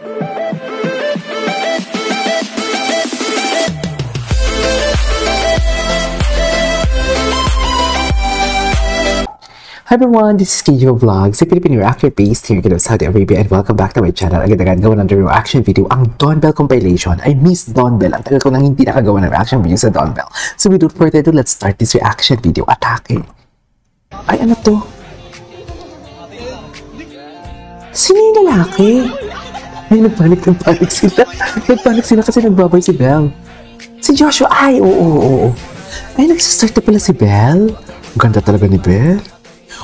Hi everyone, this is KJ Vlogs, a Filipino reactor based here in Saudi Arabia, and welcome back to my channel. Agad-agad gawa ng reaction video ang Dawn Bell compilation. I miss Dawn Bell. Ang tagal ko nang hindi nakagawa ng reaction video sa Dawn Bell. So without further ado, let's start this reaction video. Atake. Ay, ano to? Sino yung lalaki? Ay, nagpanik sila. Nagpanik sila kasi nagbabay si Belle. Si Joshua, ay, oo. Ay, nagsistart na pala si Belle. Ang ganda talaga ni Belle.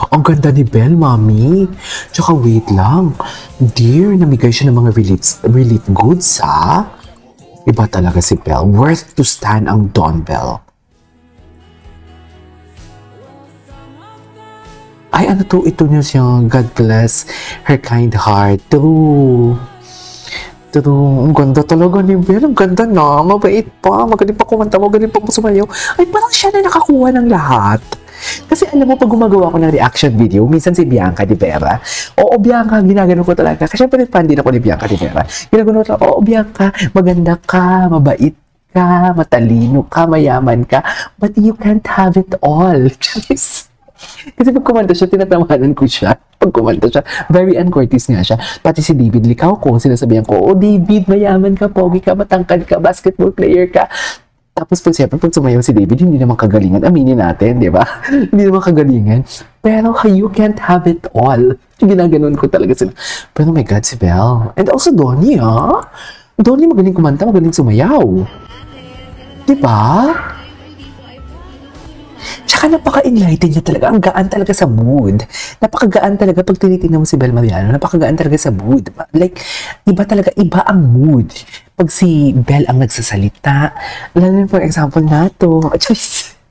Ang ganda ni Belle, mami. Tsaka wait lang. Dear, namigay siya ng mga relief goods, ha? Iba talaga si Belle. Worth to stand ang Dawn Bell. Ay, ano to? Ito niya siya. God bless her kind heart. True. Ang ganda talaga ni Belle. Ang ganda na. Mabait pa. Magaling pa kumanta. Magaling pa sumayaw. Ay, parang siya na nakakuha ng lahat. Kasi alam mo, pag gumagawa ko ng reaction video, minsan si Bianca Di Vera. Oo, Bianca, ginagano ko talaga. Kasi syempre, fan din ako ni Bianca Di Vera. Ginagano ko talaga, oo, Bianca, maganda ka, mabait ka, matalino ka, mayaman ka, but you can't have it all. Kasi pag kumanta siya, tinatamahanan ko siya. Pag kumanta siya, very uncourteous nga siya. Pati si David Licao ko, sinasabihan ko, oh, David, mayaman ka, pogi ka, matangkad ka, basketball player ka. Tapos pag sumayaw si David, hindi naman kagalingan. Aminin natin, di ba? Hindi naman kagalingan. Pero you can't have it all. Ginaganon ko talaga sila. Pero oh my God, si Belle. And also Donnie, ha? Donnie magaling kumanta, magaling sumayaw. Di ba? Tsaka napaka-enlighten niya talaga. Ang gaan talaga sa mood. Napakagaan talaga pag tinitingnan mo si Belle Mariano. Napakagaan talaga sa mood. Like, iba talaga, iba ang mood. Pag si Belle ang nagsasalita, lalo na for example na to,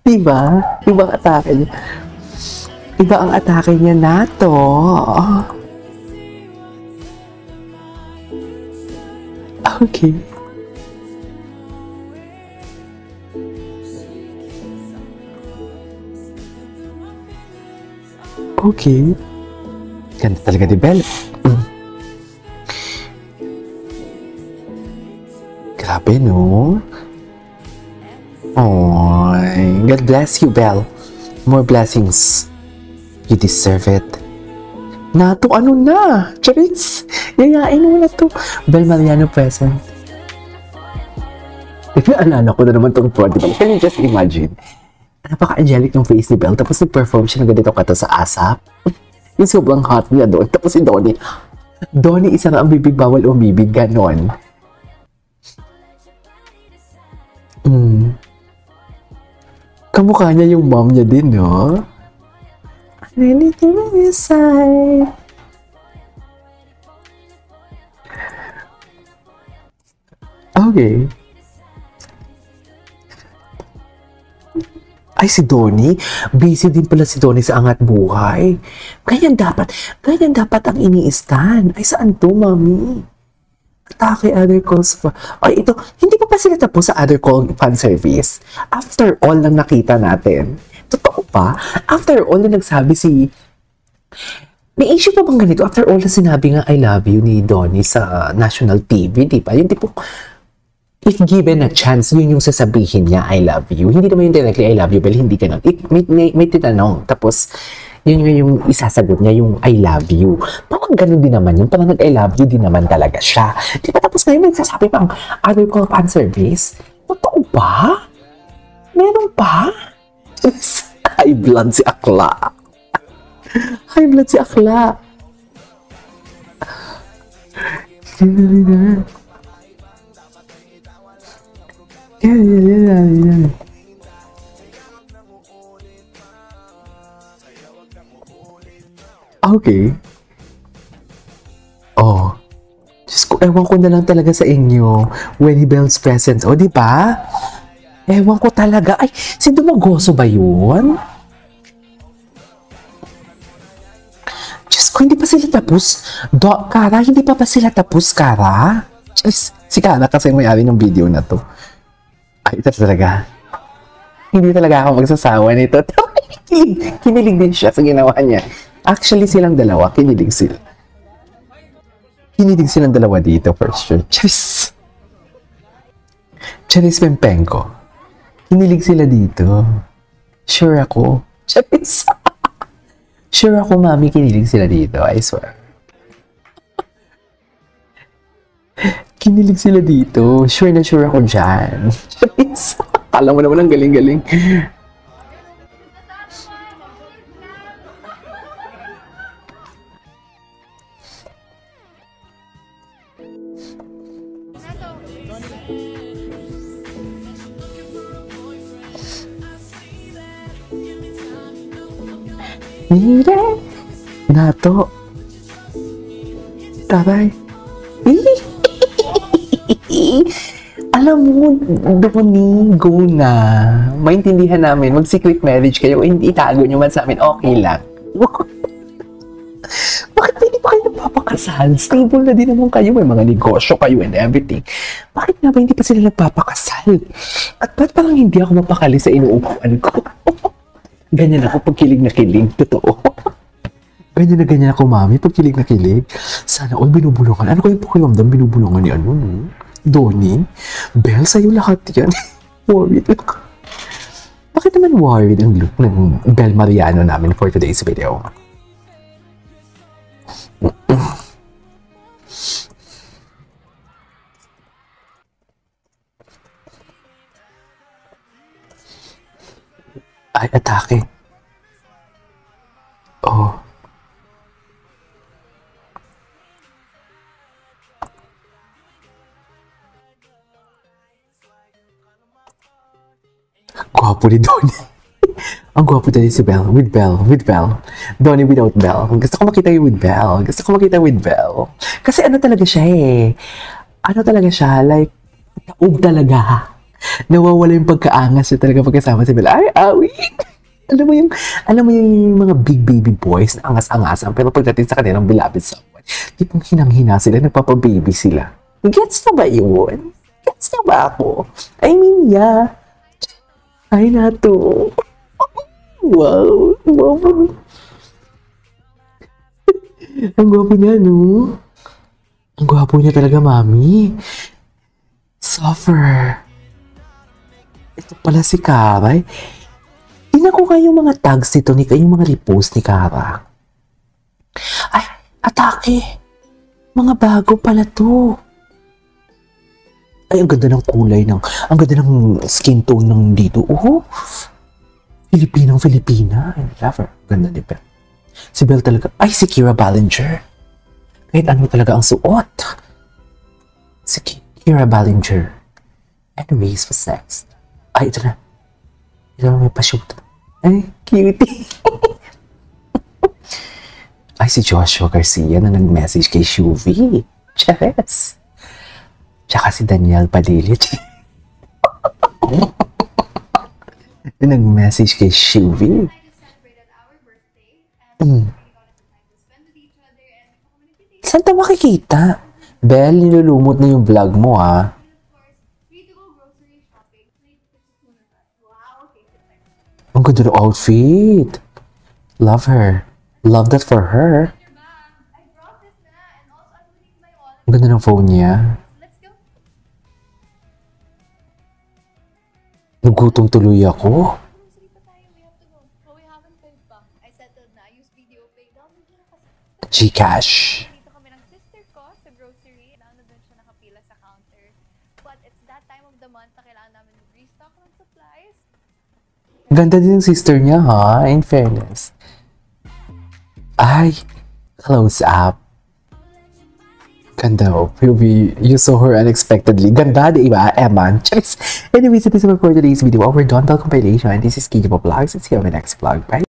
diba? Iba ang atake niya. Iba ang atake niya na to. Okay. Okay. Ganda talaga ni Belle. Grabe, no? Oy, God bless you, Belle. More blessings. You deserve it. Nato, ano na? Charis, yayain mo na to. Belle Mariano present. Naalala ko na naman itong body. Can you just imagine? Napaka-angelic ng face ni Belle. Tapos nag-perform siya ng ganito kata sa ASAP. Yung sobrang hot niya doon. Tapos si Donnie. Donnie, isa nga ang bibig, bawal umibig. Ganon. Kamukha niya yung mom niya din, no? I need to be inside. Okay. Ay, si Donnie. Busy din pala si Donnie sa angat buhay. Ganyan dapat ang iniistan. Ay, saan to, mami? Atake, other calls for... Ay, ito, hindi pa sila tapos sa other call fan service? After all nang nakita natin. Totoo pa? After all na nagsabi si... May issue pa bang ganito? After all na sinabi nga I love you ni Donnie sa national TV, di ba? Yung tipo... If given a chance, yun yung sasabihin niya, I love you. Hindi naman yung directly, I love you, but hindi ganun. May tinanong. Tapos, yun yung isasagot niya, yung I love you. Parang ganun din naman yun. Parang nag-I love you din naman talaga siya. Di ba? Tapos ngayon, nagsasabi pang other call fan service. Totoo ba? Meron pa? High blood si Akla. High blood si Akla. Yeah. Okay. Oh. Diyos ko, ewan ko na lang talaga sa inyo. When Bell's presence. O, di ba? Ewan ko talaga. Ay, si Dumagoso ba yun? Diyos ko, hindi pa sila tapos. Kara, hindi pa sila tapos, Kara? Diyos, si Kara kasi may-ari ng video na to. Ay, ito talaga. Hindi talaga ako magsasawa nito. Kinilig din siya sa ginawa niya. Actually, silang dalawa, kinilig sila. Kinilig silang dalawa dito, for sure. Charis! Charis Pempenko. Kinilig sila dito. Sure ako. Charis! Sure ako, mami, kinilig sila dito. I swear. Kinilig sila dito. Sure na sure ako dyan. Charis! Kala mo naman ang galing-galing. Mire! Nato! Tabay! Alam mo, Donnie, go na. Maintindihan namin, mag-secret marriage kayo, hindi itago nyo man sa amin, okay lang. Bakit hindi pa kayo nagpapakasal? Stable na din naman kayo, may mga negosyo kayo and everything. Bakit nga ba hindi pa sila nagpapakasal? At ba't parang hindi ako mapakali sa inuupuan ko? Ganyan ako pag kilig na kilig, totoo. Ganyan ako, mami, pag kilig na kilig. Sana all binubulungan. Ano kayong pakiramdam binubulungan ni ano, no? Donnie? Belle, sa'yo lahat yan. Worried lang. Bakit naman worried ang look ng Belle Mariano namin for today's video? Ay, atake. Oh. Gwapo ni Donnie. Ang gwapo din si Belle. With Belle. Donnie without Belle. Gusto ko makita yung with Belle. Kasi ano talaga siya eh. Ano talaga siya? Like, taob talaga. Nawawala yung pagkaangas niya talaga pagkasama si Belle. Ay, awi! Alam mo yung mga big baby boys na angas-angasan, pero pagdating sa kanilang beloved someone, tipong hinang-hina sila, nagpapababy sila. Gets na ba yun? Gets na ba ako? I mean, yeah. Ay, nato. Wow. Ang gwapo niya, no? Ang gwapo niya talaga, mami. Suffer. Ito pala si Kara. Tingnan ko kayo mga tags nito, yung mga repost ni Kara. Ay, atake. Mga bago pala to. Ay, ang ganda ng kulay ang ganda ng skin tone ng dito. Oh, Filipina. I love her. Ganda ni Belle. Si Belle talaga. Ay, si Kira Ballinger. Kahit ano talaga ang suot. Si Kira Ballinger. Anyways, what's next? Ay, ito na. Ito na may pa-shoot. Ay, cutie. Ay, si Joshua Garcia na nag-message kay Shuvi. Cheres. Tsaka si Daniel Padilla. Nag-message kay Shuvi. Saan ito makikita? Belle, nilulumot na yung vlog mo, ha? Ang ganda ng outfit. Love her. Love that for her. Ang ganda ng phone niya. Nagutom tuloy ako. Gcash. Dito kami ng sister ko sa grocery. Doon siya nakapila sa counter. But it's that time of the month na kailangan namin mag-restock ng supplies. Ganda din ng sister niya, ha? In fairness. Ay, close up. Ganda, oh. You saw her unexpectedly. Ganda, di ba, Eman? Anyways, it is for today's video. Our Don Bell compilation. This is Kiki Vlogs. See you on my next vlog. Bye.